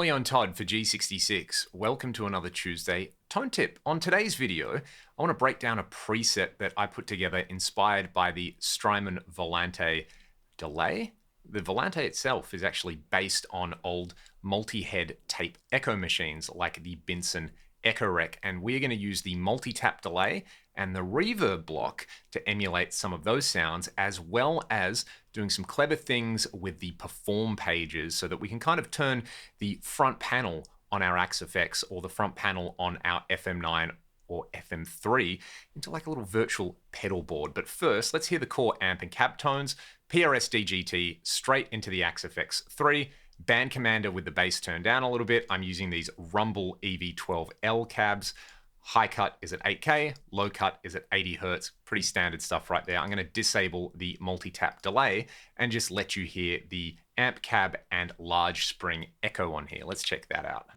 Melio and Todd for G66. Welcome to another Tuesday Tone Tip. On today's video, I want to break down a preset that I put together inspired by the Strymon Volante delay. The Volante itself is actually based on old multi-head tape echo machines like the Binson Echo Rec, and we're going to use the multi-tap delay and the reverb block to emulate some of those sounds, as well as doing some clever things with the perform pages so that we can kind of turn the front panel on our Axe-Fx or the front panel on our FM9 or FM3 into like a little virtual pedal board. But first, let's hear the core amp and cab tones, PRS DGT straight into the Axe-Fx 3, Band Commander with the bass turned down a little bit. I'm using these Rumble EV12L cabs. High cut is at 8K, low cut is at 80 Hertz. Pretty standard stuff right there. I'm going to disable the multi-tap delay and just let you hear the amp cab and large spring echo on here. Let's check that out.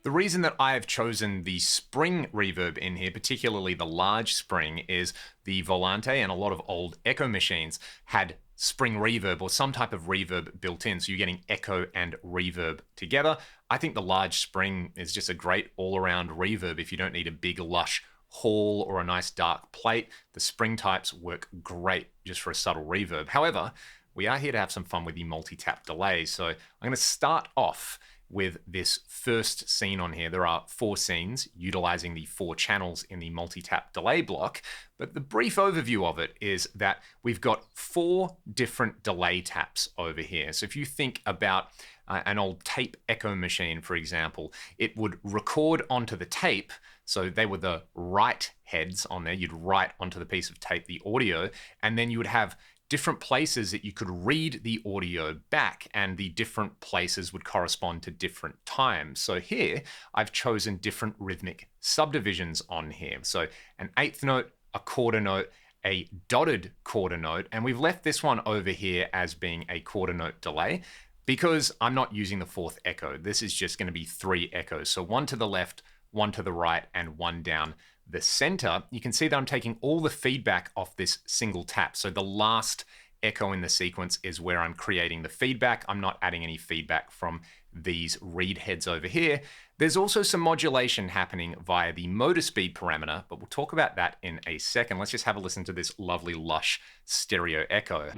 The reason that I have chosen the spring reverb in here, particularly the large spring, is the Volante and a lot of old echo machines had spring reverb or some type of reverb built in. So you're getting echo and reverb together. I think the large spring is just a great all-around reverb. If you don't need a big lush hall or a nice dark plate, the spring types work great just for a subtle reverb. However, we are here to have some fun with the multi-tap delay. So I'm going to start off with this first scene on here. There are 4 scenes utilizing the 4 channels in the multi-tap delay block, but the brief overview of it is that we've got 4 different delay taps over here. So if you think about an old tape echo machine, for example, it would record onto the tape. So they were the write heads on there. You'd write onto the piece of tape the audio, and then you would have different places that you could read the audio back, and the different places would correspond to different times. So here I've chosen different rhythmic subdivisions on here. So an 1/8 note, a quarter note, a dotted quarter note, and we've left this one over here as being a quarter note delay because I'm not using the 4th echo. This is just going to be 3 echoes. So 1 to the left, 1 to the right, and 1 down the center. You can see that I'm taking all the feedback off this single tap. So the last echo in the sequence is where I'm creating the feedback. I'm not adding any feedback from these reed heads over here. There's also some modulation happening via the motor speed parameter, but we'll talk about that in a second. Let's just have a listen to this lovely lush stereo echo.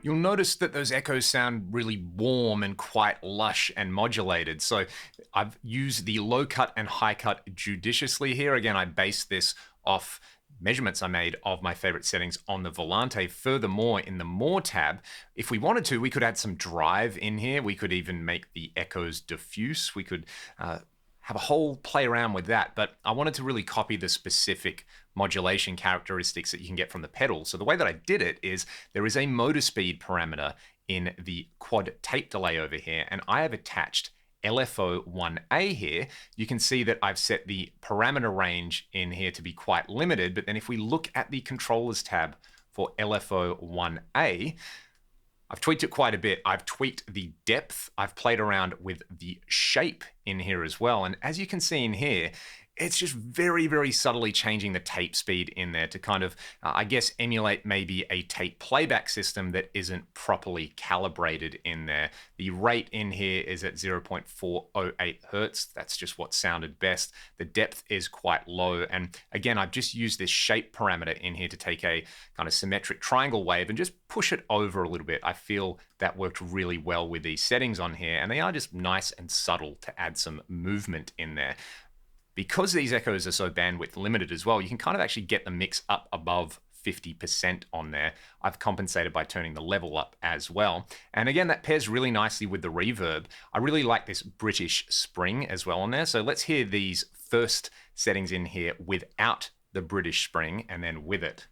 You'll notice that those echoes sound really warm and quite lush and modulated. So I've used the low cut and high cut judiciously here. Again, I based this off measurements I made of my favorite settings on the Volante. Furthermore, in the More tab, if we wanted to, we could add some drive in here. We could even make the echoes diffuse. We could have a whole play around with that, but I wanted to really copy the specific modulation characteristics that you can get from the pedal. So the way that I did it is there is a motor speed parameter in the quad tape delay over here, and I have attached LFO1A here. You can see that I've set the parameter range in here to be quite limited, but then if we look at the controllers tab for LFO1A, I've tweaked it quite a bit. I've tweaked the depth. I've played around with the shape in here as well. And as you can see in here, it's just very, very subtly changing the tape speed in there to kind of, I guess, emulate maybe a tape playback system that isn't properly calibrated in there. The rate in here is at 0.408 Hertz. That's just what sounded best. The depth is quite low. And again, I've just used this shape parameter in here to take a kind of symmetric triangle wave and just push it over a little bit. I feel that worked really well with these settings on here, and they are just nice and subtle to add some movement in there. Because these echoes are so bandwidth limited as well, you can kind of actually get the mix up above 50% on there. I've compensated by turning the level up as well. And again, that pairs really nicely with the reverb. I really like this British spring as well on there. So let's hear these first settings in here without the British spring and then with it.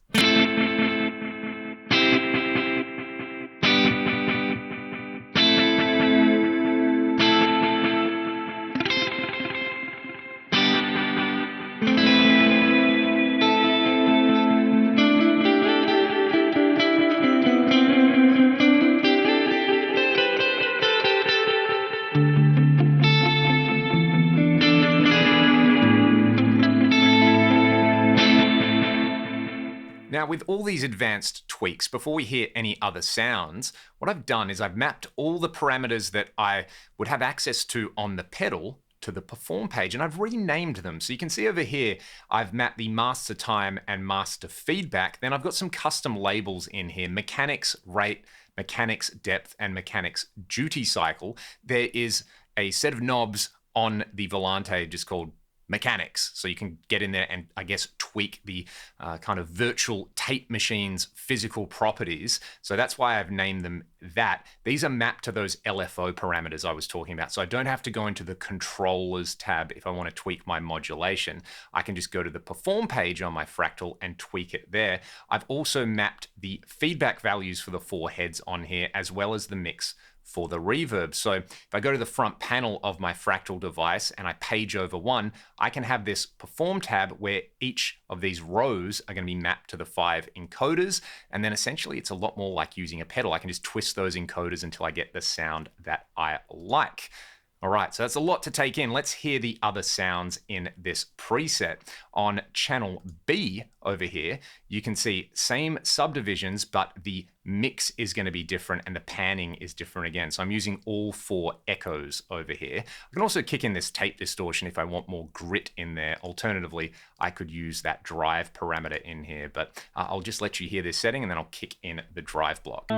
Now, with all these advanced tweaks, before we hear any other sounds, what I've done is I've mapped all the parameters that I would have access to on the pedal to the perform page, and I've renamed them. So you can see over here, I've mapped the master time and master feedback. Then I've got some custom labels in here: mechanics rate, mechanics depth, and mechanics duty cycle. There is a set of knobs on the Volante just called mechanics, so you can get in there and I guess tweak the kind of virtual tape machine's physical properties. So that's why I've named them that. These are mapped to those LFO parameters I was talking about, so I don't have to go into the controllers tab if I want to tweak my modulation. I can just go to the perform page on my Fractal and tweak it there. I've also mapped the feedback values for the 4 heads on here, as well as the mix for the reverb. So if I go to the front panel of my Fractal device and I page over one, I can have this perform tab where each of these rows are going to be mapped to the 5 encoders. And then essentially it's a lot more like using a pedal. I can just twist those encoders until I get the sound that I like. All right, so that's a lot to take in. Let's hear the other sounds in this preset. On channel B over here, you can see same subdivisions, but the mix is going to be different and the panning is different again. So I'm using all 4 echoes over here. I can also kick in this tape distortion if I want more grit in there. Alternatively, I could use that drive parameter in here, but I'll just let you hear this setting and then I'll kick in the drive block.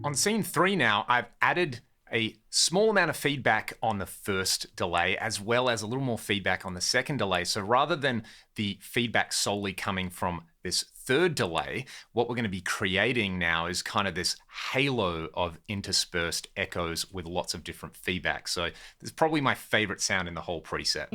On scene 3 now, I've added a small amount of feedback on the first delay, as well as a little more feedback on the second delay. So rather than the feedback solely coming from this third delay, what we're going to be creating now is kind of this halo of interspersed echoes with lots of different feedback. So this is probably my favorite sound in the whole preset.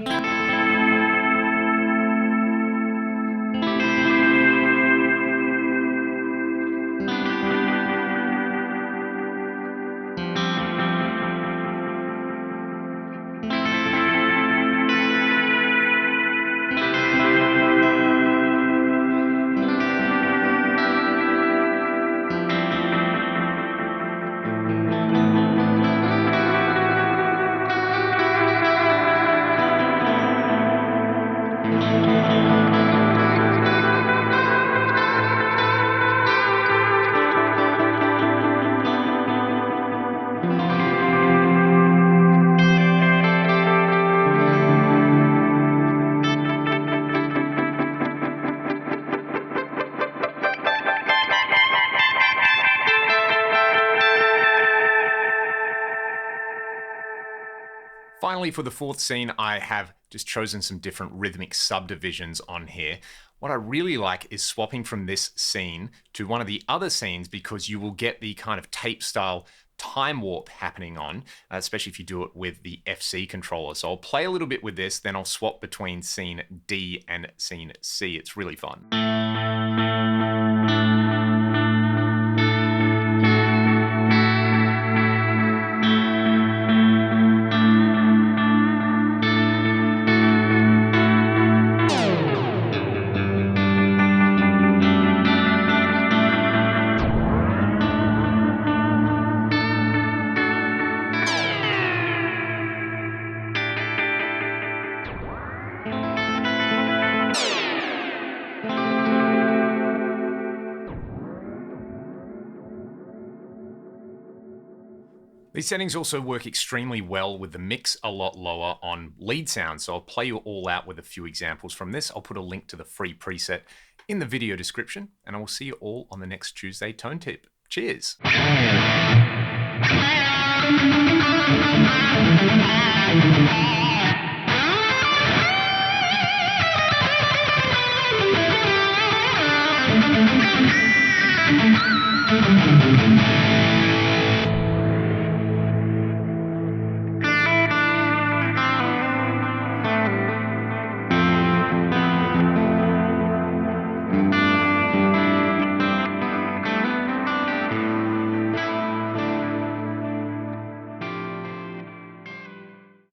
Finally, for the fourth scene, I have just chosen some different rhythmic subdivisions on here. What I really like is swapping from this scene to one of the other scenes, because you will get the kind of tape style time warp happening on, especially if you do it with the FC controller. So I'll play a little bit with this, then I'll swap between scene D and scene C. It's really fun. These settings also work extremely well with the mix a lot lower on lead sound. So I'll play you all out with a few examples from this. I'll put a link to the free preset in the video description, and I will see you all on the next Tuesday Tone Tip. Cheers.